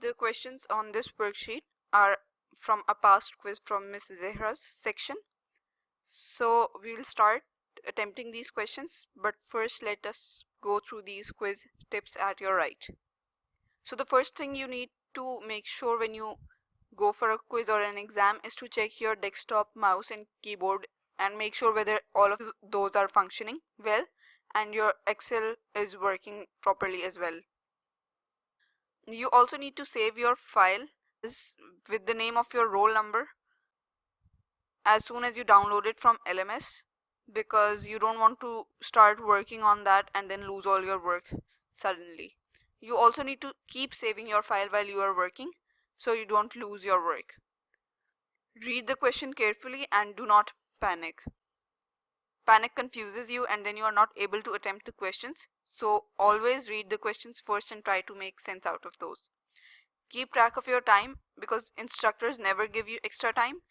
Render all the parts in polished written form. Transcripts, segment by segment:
The questions on this worksheet are from a past quiz from Ms. Zehra's section. So we will start attempting these questions, but first let us go through these quiz tips at your right. So the first thing you need to make sure when you go for a quiz or an exam is to check your desktop, mouse and keyboard and make sure whether all of those are functioning well and your Excel is working properly as well. You also need to save your file with the name of your roll number as soon as you download it from LMS, because you don't want to start working on that and then lose all your work suddenly. You also need to keep saving your file while you are working so you don't lose your work. Read the question carefully and do not panic. Panic confuses you and then you are not able to attempt the questions. So always read the questions first and try to make sense out of those. Keep track of your time because instructors never give you extra time.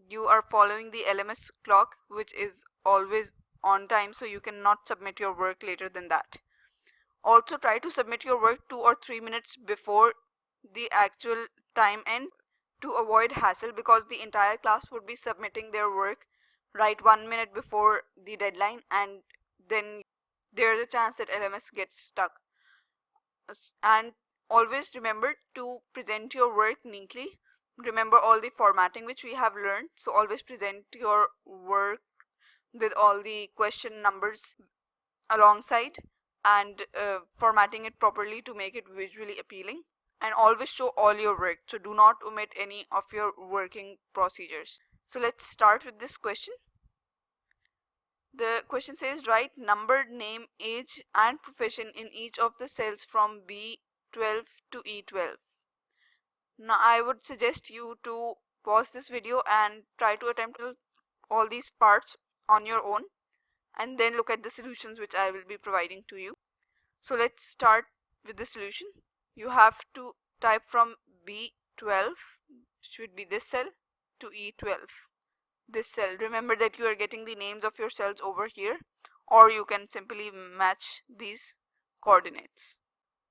You are following the LMS clock, which is always on time, so you cannot submit your work later than that. Also try to submit your work 2 or 3 minutes before the actual time end to avoid hassle, because the entire class would be submitting their work right 1 minute before the deadline and then there's a chance that LMS gets stuck. And always remember to present your work neatly. Remember all the formatting which we have learned, so always present your work with all the question numbers alongside and formatting it properly to make it visually appealing, and always show all your work, so do not omit any of your working procedures. So let's start with this question. The question says write number, name, age and profession in each of the cells from B12 to E12. Now I would suggest you to pause this video and try to attempt all these parts on your own and then look at the solutions which I will be providing to you. So let's start with the solution. You have to type from B12, should be this cell, to E12, this cell. Remember that you are getting the names of your cells over here, or you can simply match these coordinates.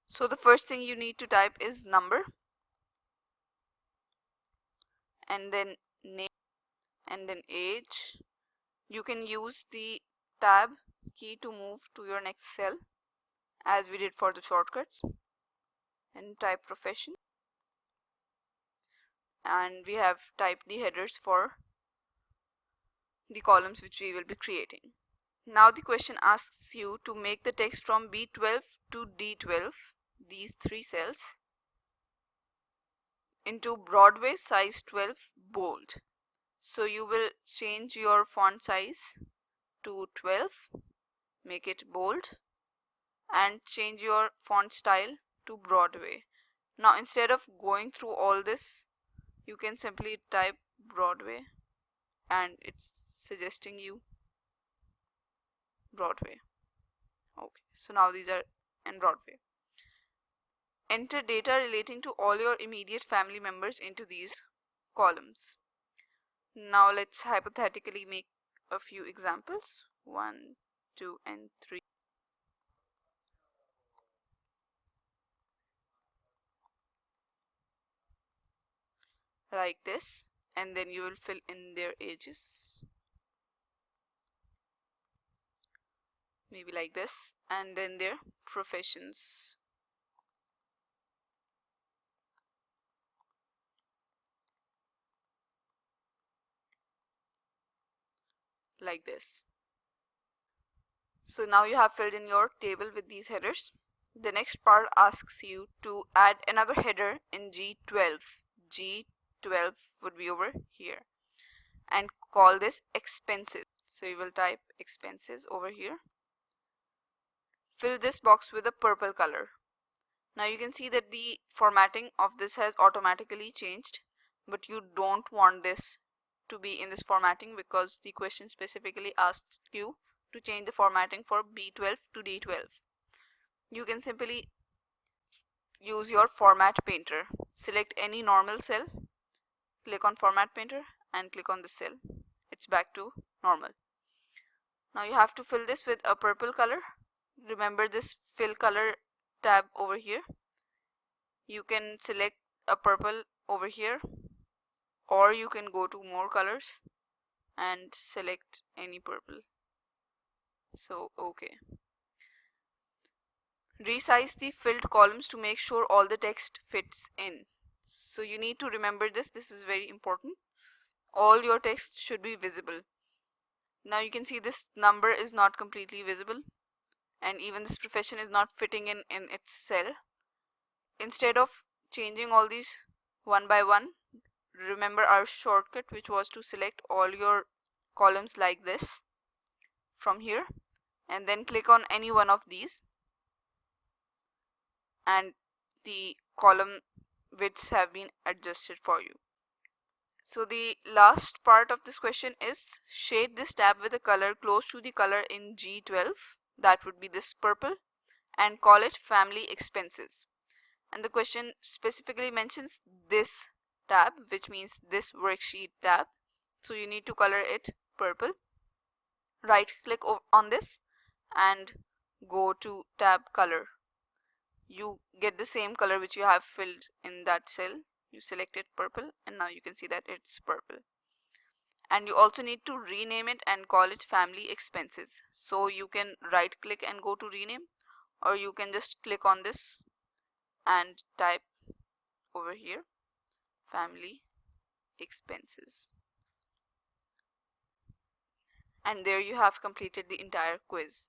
So the first thing you need to type is number, and then name, and then age. You can use the tab key to move to your next cell as we did for the shortcuts, and type profession, and we have typed the headers for the columns which we will be creating. Now the question asks you to make the text from B12 to D12, these three cells, into Broadway size 12 bold. So you will change your font size to 12, make it bold, and change your font style to Broadway. Now instead of going through all this, you can simply type Broadway and it's suggesting you Broadway. Okay, so now these are in Broadway. Enter data relating to all your immediate family members into these columns. Now let's hypothetically make a few examples. 1, 2 and 3. Like this, and then you will fill in their ages, maybe like this, and then their professions. Like this. So now you have filled in your table with these headers. The next part asks you to add another header in G12. G12 would be over here, and call this expenses. So you will type expenses over here. Fill this box with a purple color. Now you can see that the formatting of this has automatically changed, but you don't want this to be in this formatting because the question specifically asks you to change the formatting for B12 to D12. You can simply use your format painter. Select any normal cell, click on format painter and click on the cell. It's back to normal. Now you have to fill this with a purple color. Remember this fill color tab over here. You can select a purple over here, or you can go to more colors and select any purple. So okay, resize the filled columns to make sure all the text fits in. So you need to remember this is very important. All your text should be visible. Now you can see this number is not completely visible, and even this profession is not fitting in its cell. Instead of changing all these one by one, remember our shortcut, which was to select all your columns like this from here, and then click on any one of these, and the column widths have been adjusted for you. So the last part of this question is shade this tab with a color close to the color in G12, that would be this purple, and call it family expenses. And the question specifically mentions this tab, which means this worksheet tab. So you need to color it purple. Right click on this and go to tab color. You get the same color which you have filled in that cell. You select it purple, and now you can see that it's purple. And you also need to rename it and call it family expenses. So you can right click and go to rename, or you can just click on this and type over here family expenses, and there you have completed the entire quiz.